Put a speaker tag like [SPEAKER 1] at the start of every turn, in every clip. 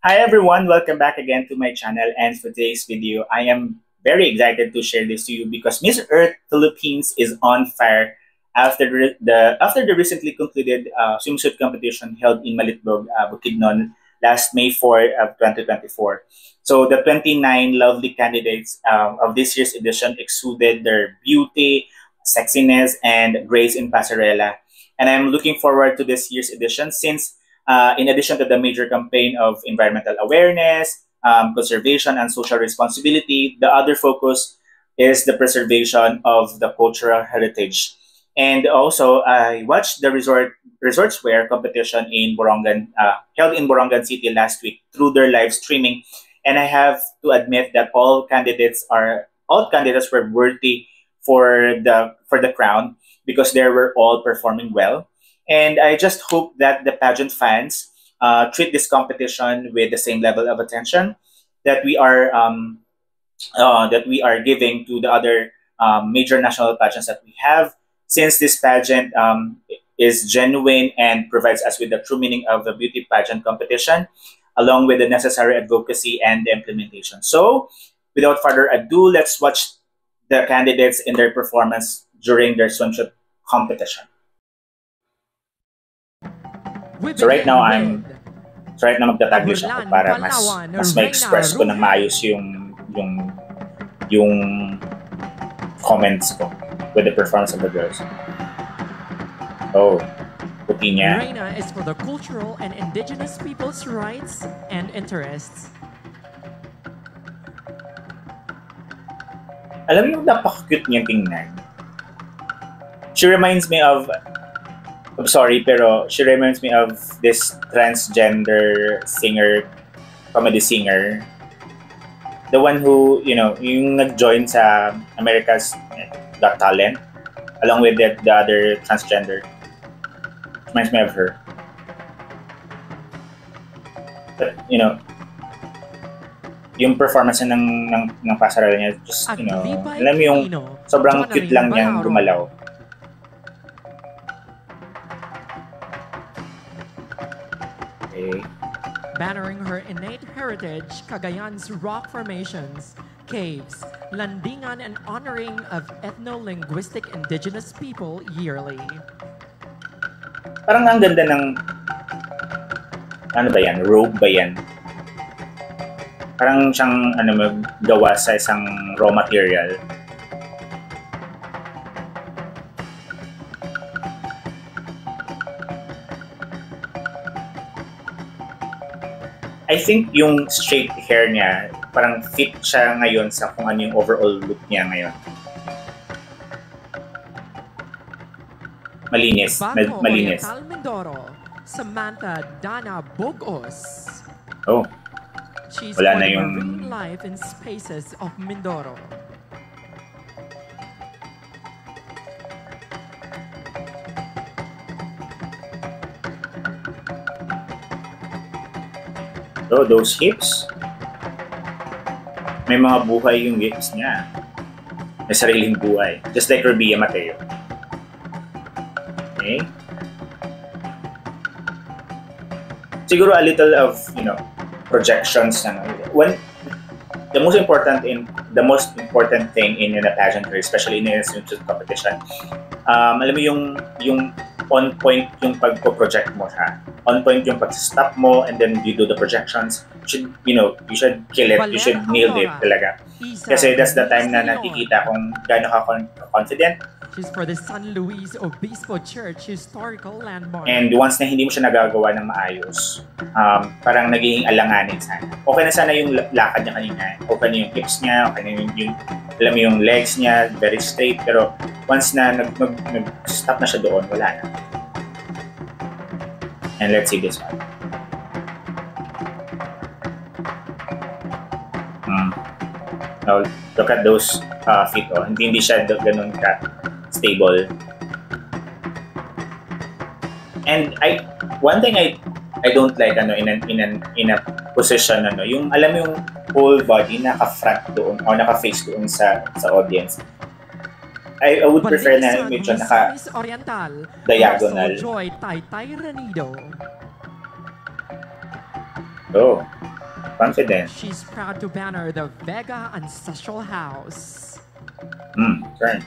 [SPEAKER 1] Hi everyone, welcome back again to my channel, and for today's video, I am very excited to share this to you because Miss Earth Philippines is on fire after the recently concluded swimsuit competition held in Malitbog, Bukidnon last May 4 of 2024. So the 29 lovely candidates of this year's edition exuded their beauty, sexiness, and grace in passerella. And I'm looking forward to this year's edition since in addition to the major campaign of environmental awareness, conservation, and social responsibility, the other focus is the preservation of the cultural heritage. And also, I watched the resorts wear competition in Borongan, held in Borongan City last week through their live streaming, and I have to admit that all candidates were worthy for the crown because they were all performing well. And I just hope that the pageant fans treat this competition with the same level of attention that we are giving to the other major national pageants that we have, since this pageant is genuine and provides us with the true meaning of the beauty pageant competition, along with the necessary advocacy and the implementation. So, without further ado, let's watch the candidates in their performance during their swimsuit competition. So right now magtataglis ako para mas ma-express ko ng maayos yung comments ko with the performance of the girls. Oh, puti niya.
[SPEAKER 2] Reina is for the cultural and indigenous people's rights and interests.
[SPEAKER 1] Alam mo, napaka-cute niyang tingnan. She reminds me of, I'm sorry, pero she reminds me of this transgender singer, comedy singer. The one who, yung nag-join sa America's Got Talent, along with the other transgender. Reminds me of her. But, yung performance ng pasarela niya, just, alam mo yung sobrang cute lang niyang gumalaw. Okay.
[SPEAKER 2] Bannering her innate heritage, Cagayan's rock formations, caves, landingan, and honoring of ethno-linguistic indigenous people yearly.
[SPEAKER 1] Parang ang ganda ng, ano ba yan? Robe ba yan? Parang siyang maggawa sa isang raw material. I think yung straight hair niya, parang fit siya ngayon sa kung ano yung overall look niya ngayon. Malinis. Malinis.
[SPEAKER 2] Mindoro, Samantha Dana Bogos.
[SPEAKER 1] Oh.
[SPEAKER 2] She's
[SPEAKER 1] wala na
[SPEAKER 2] yung
[SPEAKER 1] yung
[SPEAKER 2] life and spaces of Mindoro.
[SPEAKER 1] Oh, those hips. May mga buhay yung hips niya. May sariling buhay. Just like Rabia Mateo. Okay? Siguro a little of, projections. When the most important thing in a pageantry, especially in a swimsuit competition, alam mo yung on point yung pagpo-project mo siya. On point yung pag-stop mo, and then you do the projections. You should kill it. You should nail it talaga. Kasi that's the time na nakikita kung gaano ka confident.
[SPEAKER 2] She's for the San Luis Obispo Church historical landmark.
[SPEAKER 1] And once na hindi mo siya nagagawa ng maayos, parang nagiging alanganin sana. Okay na sana yung lakad niya kanina. Okay na yung hips niya, okay na yung alam mo yung legs niya, very straight. Pero once na nag-stop na siya doon, wala na. And let's see this one. Now, look at those feet. Oh. Hindi siya ganun stable. And one thing I don't like in a position yung alam yung whole body naka-front doon o naka-face doon sa audience. I would prefer na medyo naka-diagonal.
[SPEAKER 2] Joy Taytay Renido.
[SPEAKER 1] Oh, Confident.
[SPEAKER 2] She's proud to banner the Vega Ancestral House.
[SPEAKER 1] Turn.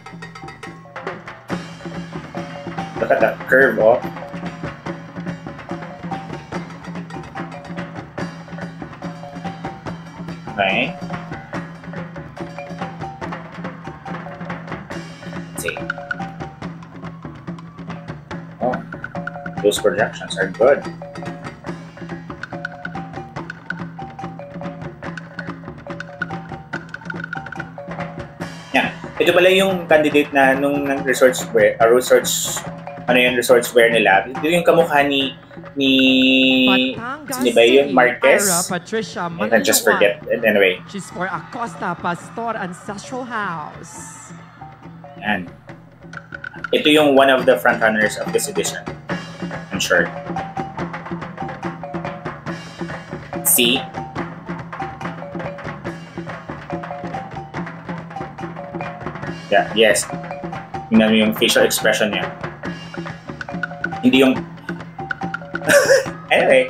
[SPEAKER 1] Look at the curve, oh. Okay. Let's see. Oh, those projections are good. Yeah. Ito pala yung candidate na nung research nila. Ito yung kamukha ni
[SPEAKER 2] Batangas
[SPEAKER 1] ba yun?
[SPEAKER 2] City,
[SPEAKER 1] Marquez?
[SPEAKER 2] Ira Patricia
[SPEAKER 1] I just forget. Anyway.
[SPEAKER 2] She's for Acosta Pastor Ancestral House.
[SPEAKER 1] And ito yung one of the frontrunners of this edition. I'm sure. See? Yeah, yes. Tingnan mo yung facial expression niya. Hindi yung... Anyway.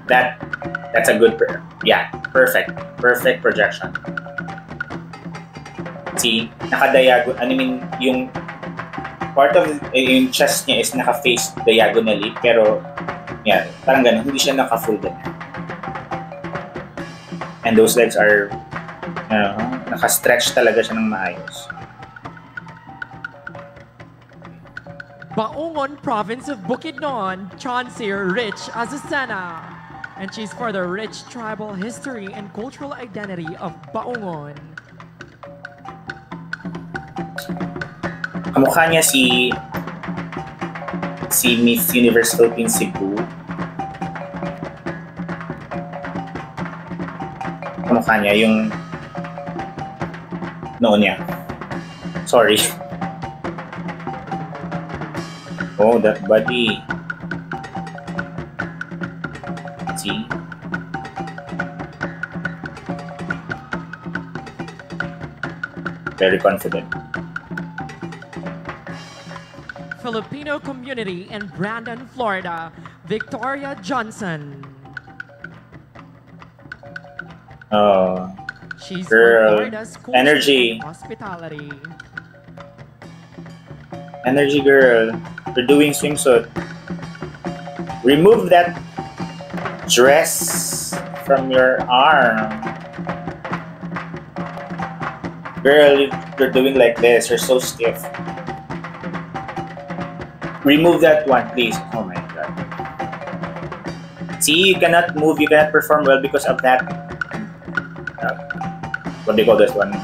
[SPEAKER 1] That's a good... Yeah, perfect. Perfect projection. See? Naka-diagonal... I mean, yung... Part of yung chest niya is naka-face diagonally, pero... Yeah, parang ganun. Hindi siya naka-full din. And those legs are... naka-stretch talaga siya ng maayos.
[SPEAKER 2] Baungon Province of Bukidnon, Chauncey Rich Azucena. And she's for the rich tribal history and cultural identity of Baungon.
[SPEAKER 1] Kamukha niya si Miss Universe Philippines Cebu. Kamukha niya yung noon niya. Sorry. Oh, that body. See? Very confident.
[SPEAKER 2] Filipino community in Brandon, Florida, Victoria Johnson.
[SPEAKER 1] Oh,
[SPEAKER 2] She's
[SPEAKER 1] girl.
[SPEAKER 2] for Florida's culture
[SPEAKER 1] Energy.
[SPEAKER 2] and hospitality.
[SPEAKER 1] Energy girl. You're doing swimsuit. Remove that dress from your arm. Girl, you're doing like this. You're so stiff. Remove that one, please. Oh my god. See, you cannot move, you cannot perform well because of that. What do you call this one?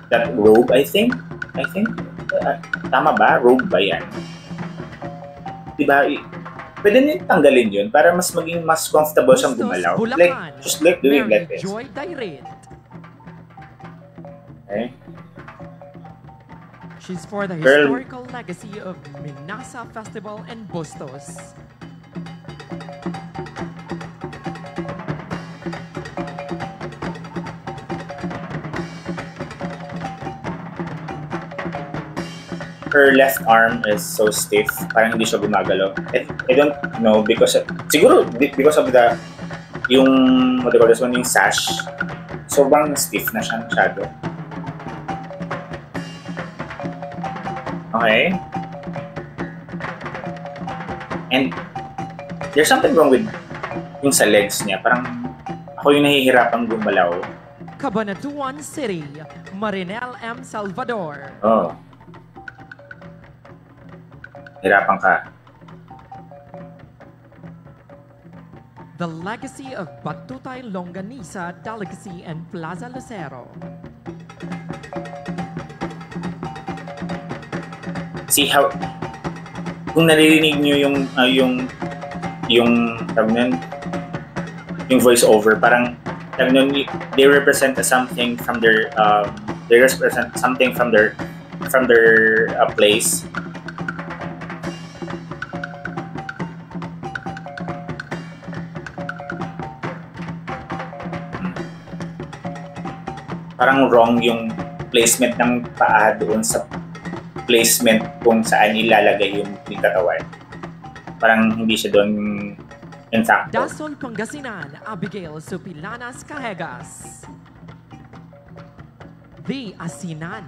[SPEAKER 1] That robe, I think. Tama ba? Robe ba yan? Diba? Pwede nyo tanggalin yun para mas maging mas comfortable siyang gumalaw. Like, just like doing like this.
[SPEAKER 2] Joy Direct.
[SPEAKER 1] Okay.
[SPEAKER 2] She's for the
[SPEAKER 1] Girl.
[SPEAKER 2] historical legacy of Minasa Festival and Bustos.
[SPEAKER 1] Her left arm is so stiff, parang hindi siya gumagalaw. I don't know because siguro because of the yung what do you call this one, yung sash. Sobrang stiff na siya masyado. Okay. And there's something wrong with yung sa legs niya. Parang ako yung nahihirapang gumalaw.
[SPEAKER 2] Cabanatuan City, Marinel M. Salvador.
[SPEAKER 1] Oh. Hirapan ka.
[SPEAKER 2] The legacy of Batutay Longanisa Delicacy and Plaza Lucero.
[SPEAKER 1] See how kung naririnig niyo yung voice over, parang they represent something from their place. Parang wrong yung placement ng paa doon sa placement kung saan ilalagay yung katawan. parang hindi siya doon insakto.
[SPEAKER 2] Dasol Pangasinan, Abigail Supilanas Cahegas. The Asinan.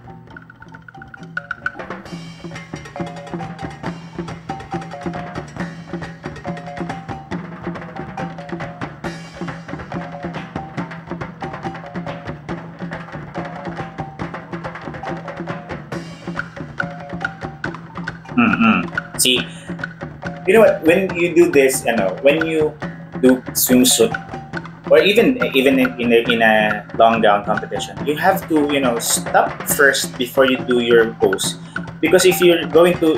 [SPEAKER 1] See, you know what? When you do this, when you do swimsuit, or even in a long gown competition, you have to stop first before you do your pose, because if you're going to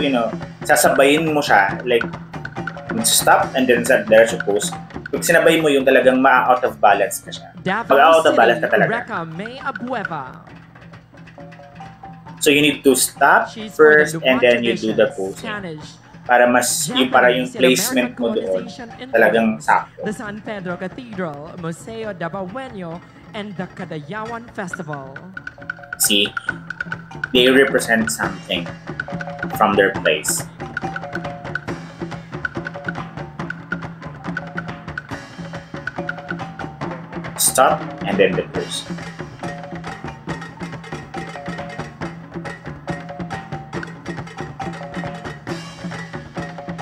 [SPEAKER 1] sasabayin mo siya, like stop and then there's your pose. Pag sinabay mo yung talagang ma-out of balance ka siya.
[SPEAKER 2] Davao
[SPEAKER 1] Out of balance ka
[SPEAKER 2] City,
[SPEAKER 1] talaga.
[SPEAKER 2] Reka May Abueva.
[SPEAKER 1] So you need to stop
[SPEAKER 2] She's for the
[SPEAKER 1] first
[SPEAKER 2] Lupon
[SPEAKER 1] and then you do the
[SPEAKER 2] traditions,
[SPEAKER 1] pose.
[SPEAKER 2] Spanish,
[SPEAKER 1] Para yung
[SPEAKER 2] Japanese, and
[SPEAKER 1] placement
[SPEAKER 2] American
[SPEAKER 1] mo doon
[SPEAKER 2] colonization
[SPEAKER 1] talagang
[SPEAKER 2] influence.
[SPEAKER 1] sakto.
[SPEAKER 2] The San Pedro Cathedral, Museo Dabawenyo, and the Cadayawan Festival.
[SPEAKER 1] See, they represent something from their place. Stop and then the pose.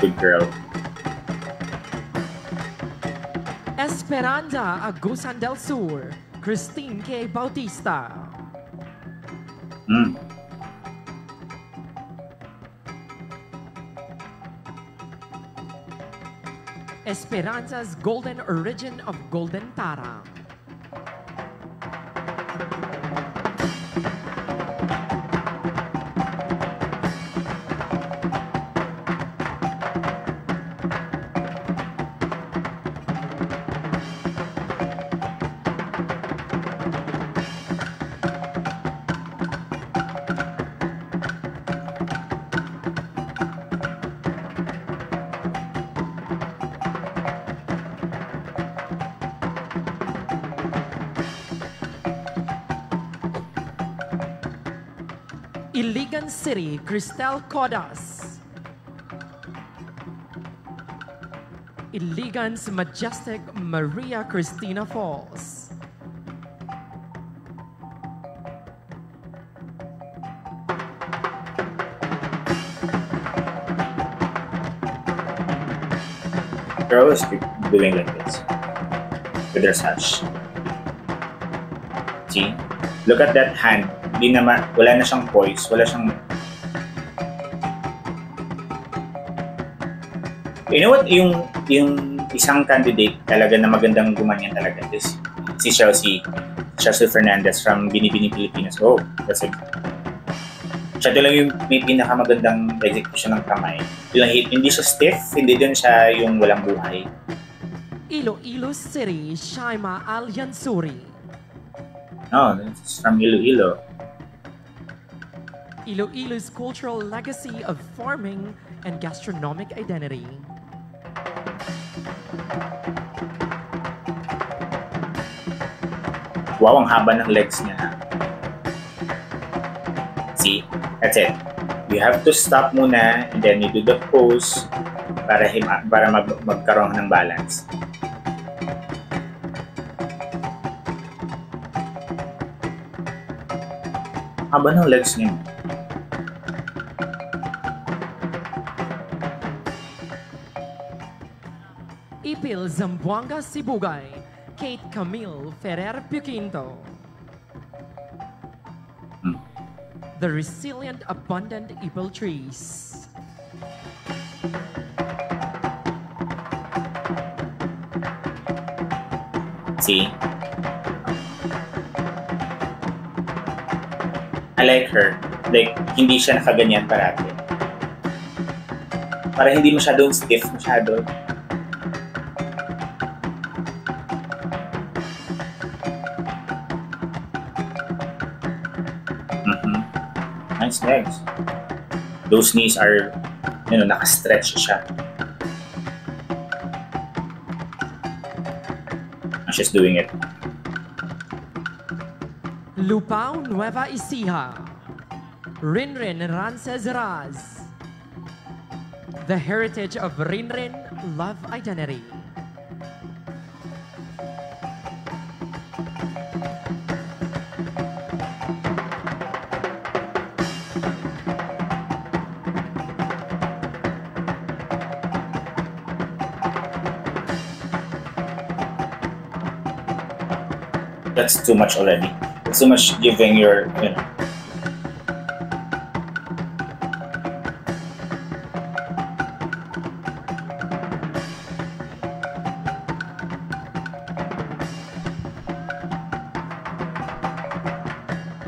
[SPEAKER 1] Good girl.
[SPEAKER 2] Esperanza Agusan del Sur, Christine K. Bautista.
[SPEAKER 1] Mm.
[SPEAKER 2] Esperanza's Golden Origin of Golden Tara. Iligan City, Cristel Codas. Iligan's majestic Maria Cristina Falls.
[SPEAKER 1] Girls keep doing like this with their sash. See? Look at that hand. Wala na siyang poise. Wala siyang... You know what? Yung isang candidate talaga na magandang gumanyan talaga is si Chelsea Fernandez from Binibini, Pilipinas. Oh, that's a... Siya lang yung may pinakamagandang execution ng kamay. Hindi siya stiff, hindi din siya yung walang buhay.
[SPEAKER 2] Iloilo City, Shaima Alyansuri.
[SPEAKER 1] No, this is from Iloilo.
[SPEAKER 2] Iloilo's cultural legacy of farming and gastronomic identity.
[SPEAKER 1] Wow, ang haba ng legs niya. See? That's it. You have to stop muna and then you do the pose para magkaroon ng balance. Haba ng legs niya.
[SPEAKER 2] Ipil Zamboanga Sibugay, Kate Camille Ferrer Puquinto. The resilient, abundant Ipil trees.
[SPEAKER 1] See? I like her. Like, hindi siya nakaganyan parati. Para hindi masyadong stiff masyado. Nice legs. Those knees are, naka-stretch siya. She's doing it.
[SPEAKER 2] Lupao Nueva Ecija, Rinrin Rances Raz. The heritage of Rinrin Love Identity.
[SPEAKER 1] That's too much already. It's too much giving your,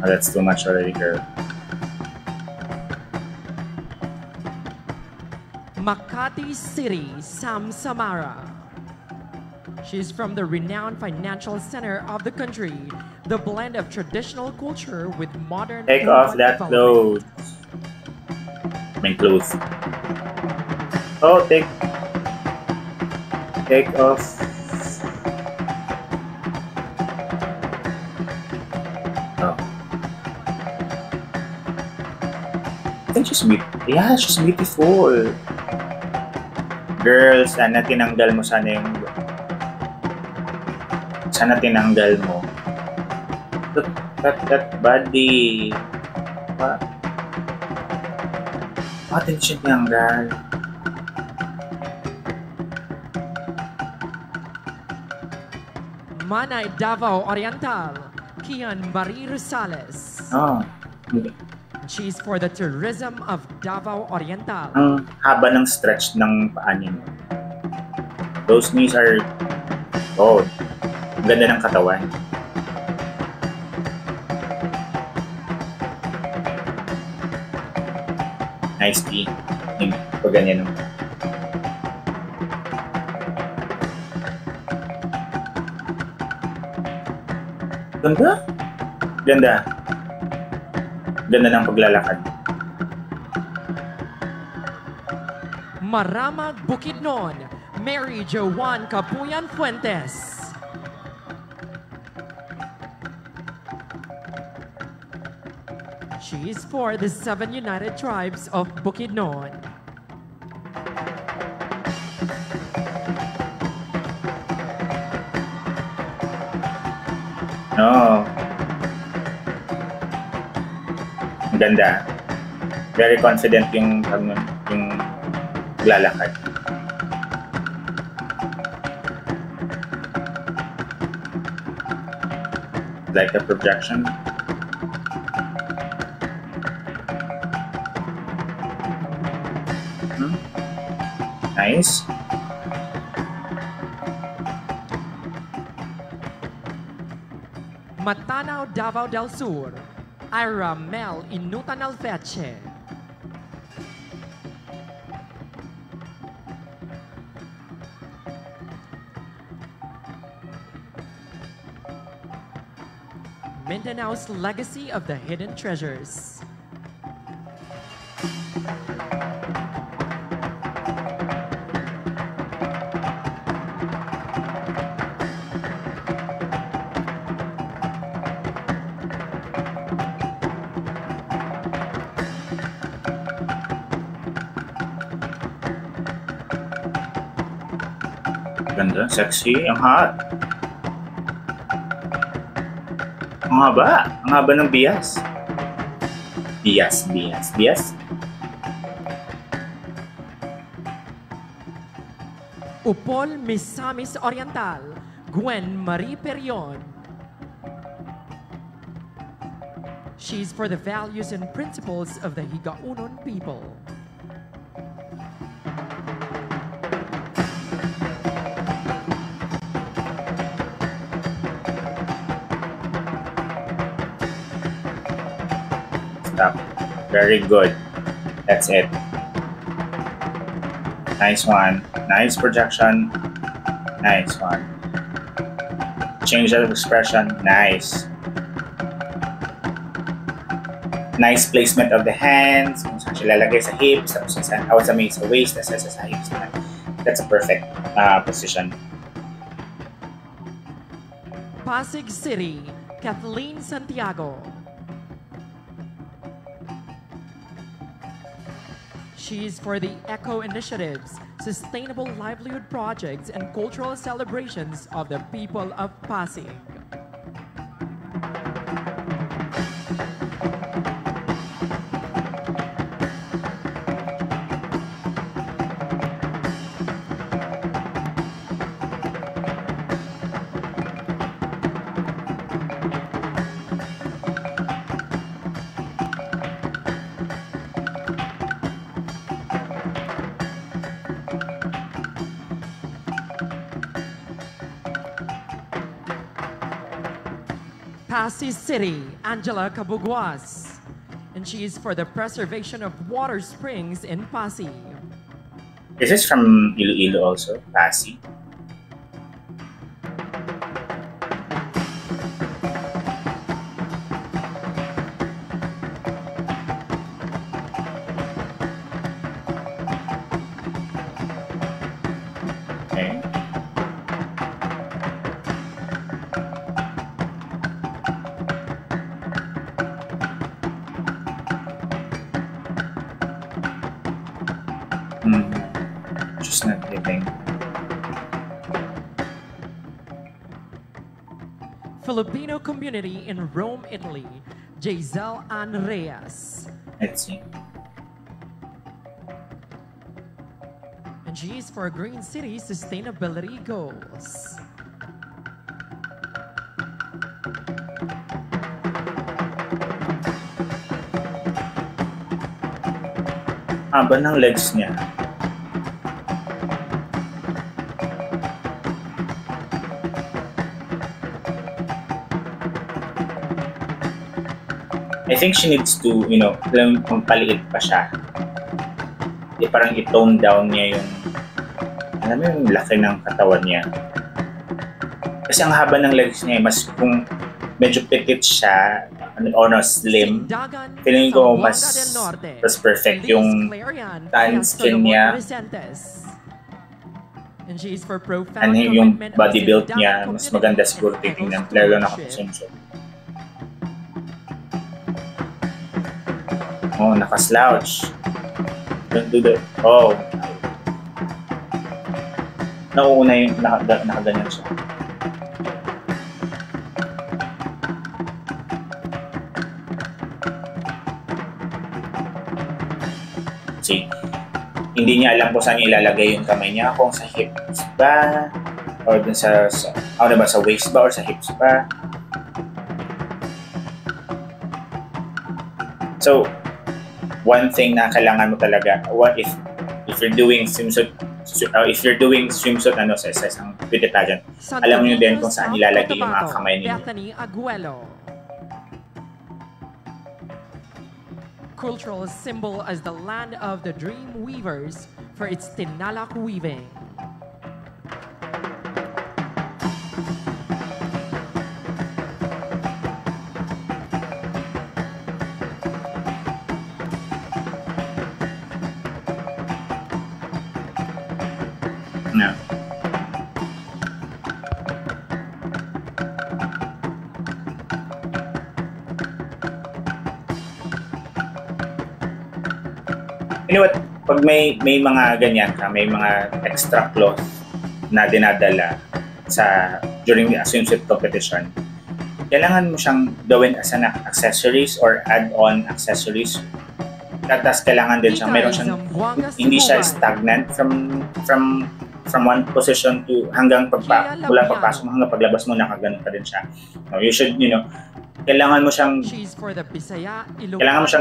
[SPEAKER 1] that's too much already, girl.
[SPEAKER 2] Makati City, Sam Samara. She's from the renowned financial center of the country, the blend of traditional culture with modern
[SPEAKER 1] Take off
[SPEAKER 2] urban
[SPEAKER 1] that
[SPEAKER 2] development.
[SPEAKER 1] clothes. I mean clothes. Oh, take off. Oh. I think she's beautiful. Yeah, she's beautiful. Girl, sana tinanggal mo Look at that body. What? Attention tinanggal.
[SPEAKER 2] Manay Davao Oriental, Kian Marie Rosales.
[SPEAKER 1] Oh.
[SPEAKER 2] She's for the tourism of Davao Oriental.
[SPEAKER 1] Ang haba ng stretch ng paa niya. Those knees are... Oh, ang ganda ng katawan. Nice tea. Pag ganyan. Ganda? Ganda. Ganda ng paglalakad.
[SPEAKER 2] Maramag Bukidnon, Mary Joan Capuyan Fuentes. She is for the 7 United Tribes of Bukidnon.
[SPEAKER 1] No. Ang ganda. Very confident yung lalakad. Like a projection. Nice.
[SPEAKER 2] Matanao, Davao del Sur, Ira Mel Inutan Alfeche. Mindanao's legacy of the hidden treasures.
[SPEAKER 1] Ganda, sexy, ang hot. Ang haba ng bias. Bias.
[SPEAKER 2] Upol Misamis Oriental, Gwen Marie Perion. She's for the values and principles of the Higaunon people.
[SPEAKER 1] Stop. Very good. That's it. Nice one. Nice projection. Nice one. Change of expression. Nice. Nice placement of the hands. Kung saan siya lalagay sa hips. Tapos sa waist. Tapos sa hips. That's a perfect position.
[SPEAKER 2] Pasig City, Kathleen Santiago. She's for the eco initiatives, sustainable livelihood projects, and cultural celebrations of the people of Pasig. Pasig City, Angela Cabuguas. And she is for the preservation of water springs in Pasig.
[SPEAKER 1] Is this from Iloilo also? Pasig? Okay. Just not living.
[SPEAKER 2] Filipino community in Rome, Italy, Giselle Ann Reyes.
[SPEAKER 1] Let's see.
[SPEAKER 2] And she is for Green City sustainability goals.
[SPEAKER 1] Haba ng legs niya. I think she needs to, alam kung paliit pa siya. Parang i-tone down niya yung, alam mo yung laki ng katawan niya. Kasi ang haba ng legs niya, mas kung medyo petit siya, or slim, feeling ko mas perfect yung tan skin niya. And yung body build niya, mas maganda siguro titingnan, lalo na nakapusunso. Oh, naka-slouch. Don't do that. Oh. Nauuna yung nakaganyan siya. See, hindi niya alam kung saan niya ilalagay yung kamay niya, kung sa hips ba, or dun sa waist ba, or sa hips ba. So, one thing na kailangan mo talaga, if you're doing swimsuit sa isang beauty pageant, alam niyo din kung saan ilalagay yung mga kamay niyo.
[SPEAKER 2] Cultural symbol as the land of the dream weavers for its tinalak weaving.
[SPEAKER 1] No. You know what? Pag may mga ganyan ka, may mga extra cloth na dinadala during the swimsuit competition, kailangan mo siyang gawin as an accessories or add-on accessories. Tapos kailangan din siyang meron siyang hindi siya stagnant from one position to hanggang mula pagpasok mo hanggang paglabas mo, nakaganon ka din siya. No, you should, kailangan mo siyang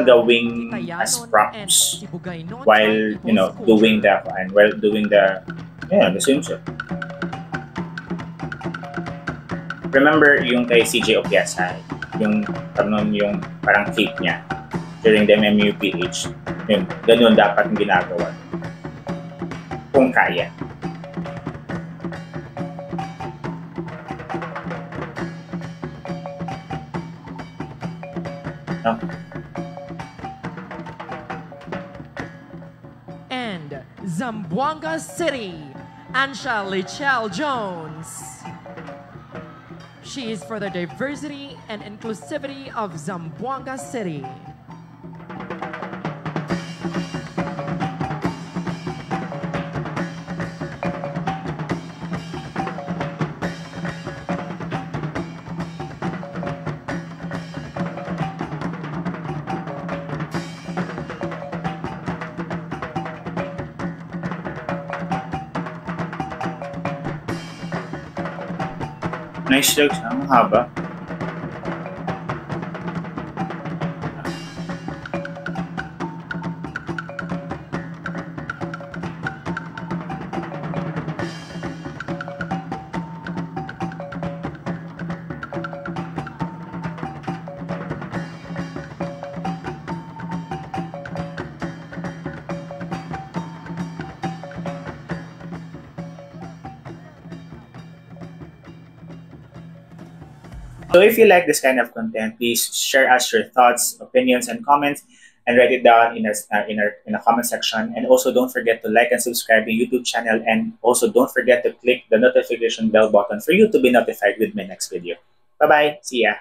[SPEAKER 1] gawing as props while doing the swimsuit. Remember yung kay CJ Opiasa, yung parang cape niya during the MMUPH, yung ganun dapat yung ginagawa kung kaya. No?
[SPEAKER 2] And Zamboanga City, Ansha Lichelle Jones. She is for the diversity and inclusivity of Zamboanga City.
[SPEAKER 1] Nice jokes, ang haba. So if you like this kind of content, please share us your thoughts, opinions, and comments, and write it down in a comment section. And also don't forget to like and subscribe to YouTube channel, and also don't forget to click the notification bell button for you to be notified with my next video. Bye bye. See ya.